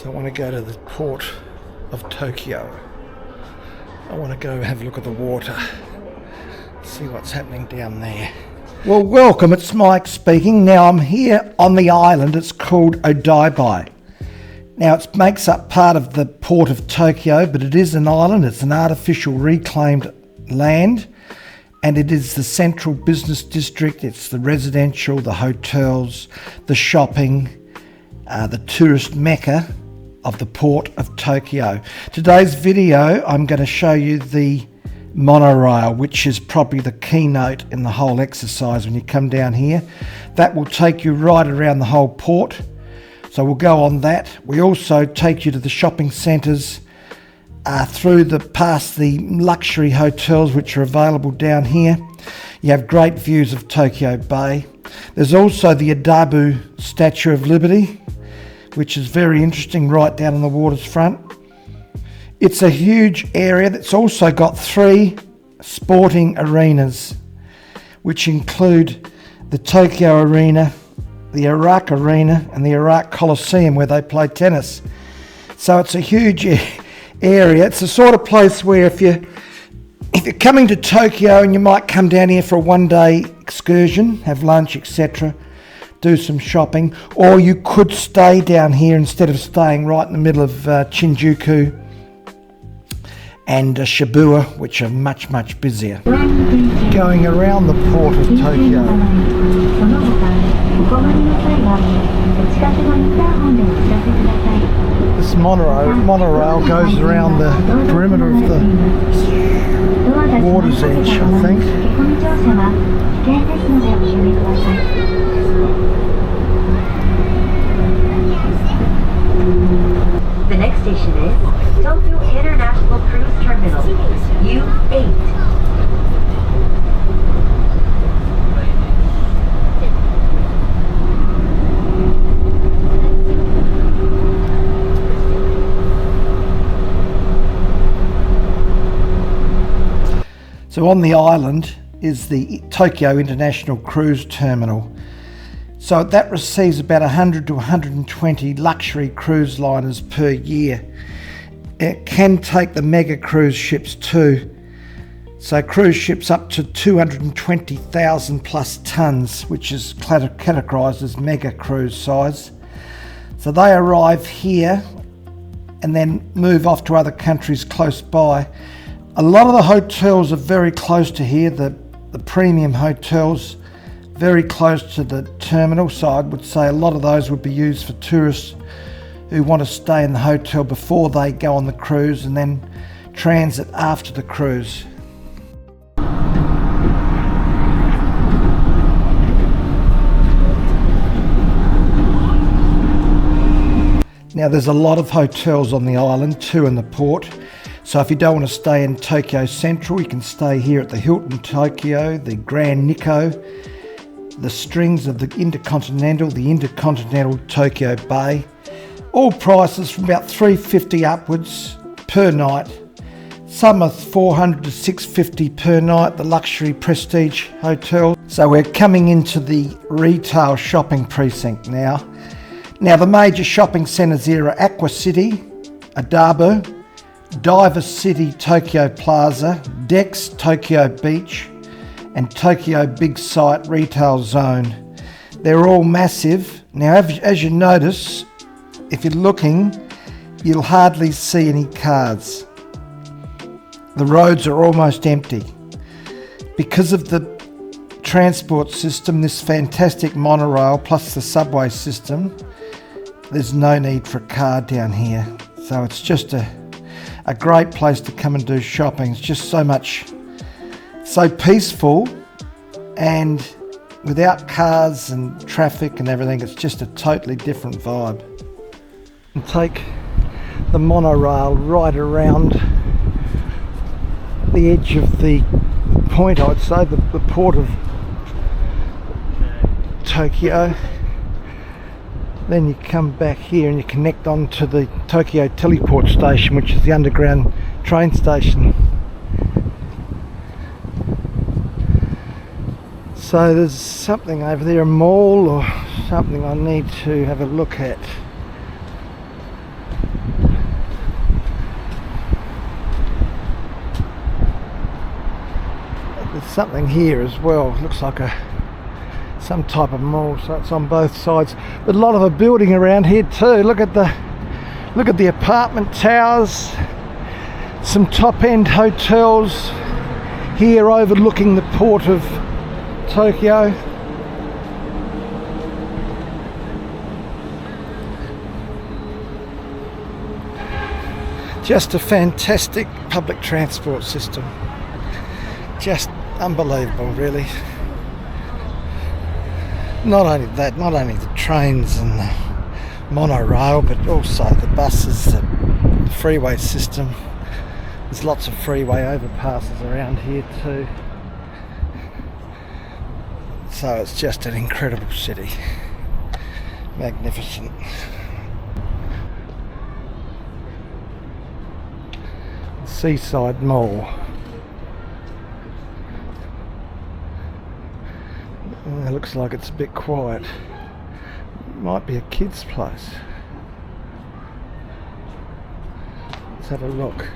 So I want to go to the port of Tokyo. I want to go have a look at the water, see what's happening down there. Well, welcome, it's Mike speaking. Now I'm here on the island, it's called Odaiba. Now it makes up part of the port of Tokyo, but it is an island, it's an artificial reclaimed land, and it is the central business district, it's the residential, the hotels, the shopping, the tourist mecca of the port of Tokyo. Today's video, I'm going to show you the monorail, which is probably the keynote in the whole exercise when you come down here. That will take you right around the whole port. So we'll go on that. We also take you to the shopping centres, past the luxury hotels which are available down here. You have great views of Tokyo Bay. There's also the Odaiba Statue of Liberty, which is very interesting, right down on the water's front. It's a huge area that's also got 3 sporting arenas, which include the Tokyo Arena, the Iraq Arena, and the Iraq Coliseum where they play tennis. So it's a huge area. It's the sort of place where if you're coming to Tokyo and you might come down here for a one-day excursion, have lunch, etc., do some shopping, or you could stay down here instead of staying right in the middle of Shinjuku and Shibuya, which are much, much busier. Going around the port of Tokyo. This monorail goes around the perimeter of the water's edge, I think. The next station is Tokyo International Cruise Terminal, U8. So on the island is the Tokyo International Cruise Terminal. So that receives about 100 to 120 luxury cruise liners per year. It can take the mega cruise ships too. So cruise ships up to 220,000 plus tonnes, which is categorised as mega cruise size. So they arrive here and then move off to other countries close by. A lot of the hotels are very close to here, the premium hotels, very close to the terminal, so I would say a lot of those would be used for tourists who want to stay in the hotel before they go on the cruise and then transit after the cruise. Now there's a lot of hotels on the island, 2 in the port. So if you don't want to stay in Tokyo Central, you can stay here at the Hilton Tokyo, the Grand Nikko, the Strings of the Intercontinental Tokyo Bay. All prices from about $350 upwards per night. Some are $400 to $650 per night, the luxury prestige hotel. So we're coming into the retail shopping precinct now. Now the major shopping centres here are Aqua City, Odaiba, Diver City Tokyo Plaza, Dex Tokyo Beach, and Tokyo Big Sight Retail Zone. They're all massive. Now as you notice, if you're looking, you'll hardly see any cars. The roads are almost empty. Because of the transport system, this fantastic monorail plus the subway system, there's no need for a car down here. So it's just a great place to come and do shopping. It's just so peaceful, and without cars and traffic and everything, it's just a totally different vibe. And take the monorail right around the edge of the point, I'd say, the port of Tokyo. Then you come back here and you connect on to the Tokyo Teleport Station, which is the underground train station. So there's something over there, a mall or something I need to have a look at. There's something here as well. Looks like some type of mall, so it's on both sides. But a lot of a building around here too. Look at the apartment towers. Some top-end hotels here overlooking the port of Tokyo. Just a fantastic public transport system. Just unbelievable, really. Not only that, not only the trains and the monorail, but also the buses, the freeway system. There's lots of freeway overpasses around here too. So it's just an incredible city. Magnificent. Seaside Mall. It looks like it's a bit quiet. Might be a kid's place. Let's have a look.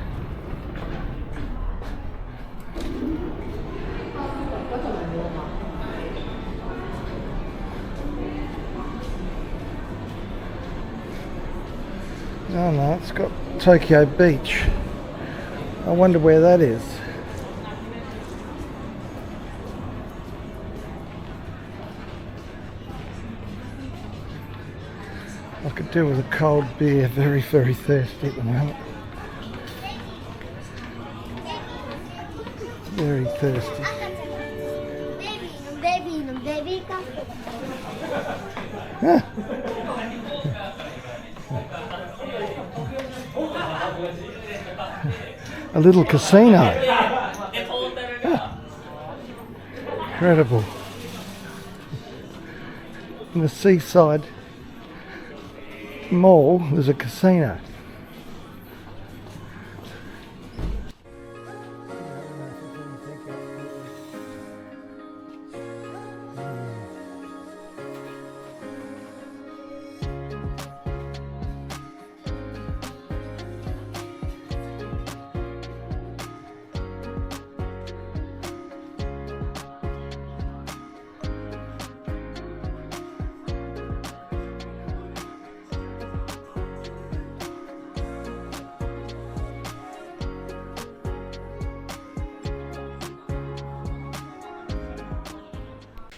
Oh no, it's got Tokyo Beach. I wonder where that is. I could do with a cold beer. Very, very thirsty at the moment. Very thirsty. Huh. A little casino. Huh. Incredible. In the seaside mall, there's a casino.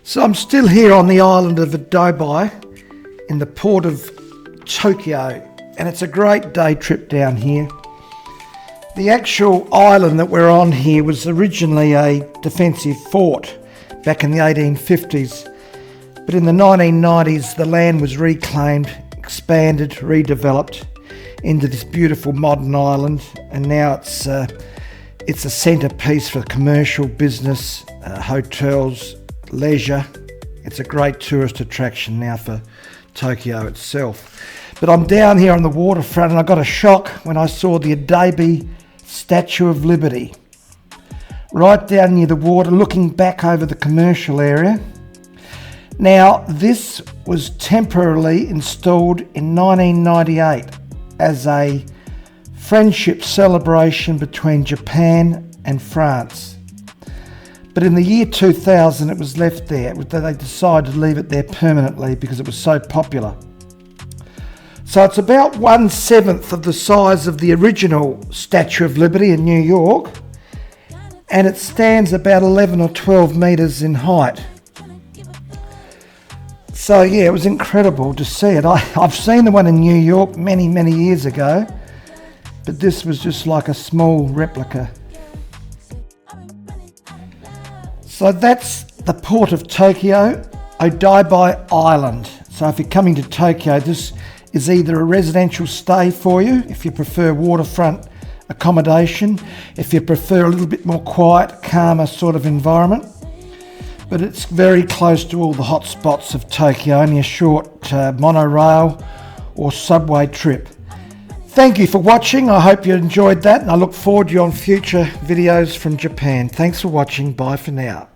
So I'm still here on the island of Odaiba in the port of Tokyo, and it's a great day trip down here. The actual island that we're on here was originally a defensive fort back in the 1850s, but in the 1990s the land was reclaimed, expanded, redeveloped into this beautiful modern island, and now it's a centrepiece for commercial, business, hotels, leisure. It's a great tourist attraction now for Tokyo itself. But I'm down here on the waterfront and I got a shock when I saw the Odaiba Statue of Liberty right down near the water, looking back over the commercial area. Now, this was temporarily installed in 1998 as a friendship celebration between Japan and France. But in the year 2000, it was left there. They decided to leave it there permanently because it was so popular. So it's about 1/7 of the size of the original Statue of Liberty in New York, and it stands about 11 or 12 metres in height. So yeah, it was incredible to see it. I've seen the one in New York many, many years ago, but this was just like a small replica. So that's the port of Tokyo, Odaiba Island. So if you're coming to Tokyo, this is either a residential stay for you, if you prefer waterfront accommodation, if you prefer a little bit more quiet, calmer sort of environment. But it's very close to all the hot spots of Tokyo, only a short monorail or subway trip. Thank you for watching. I hope you enjoyed that, and I look forward to you on future videos from Japan. Thanks for watching. Bye for now.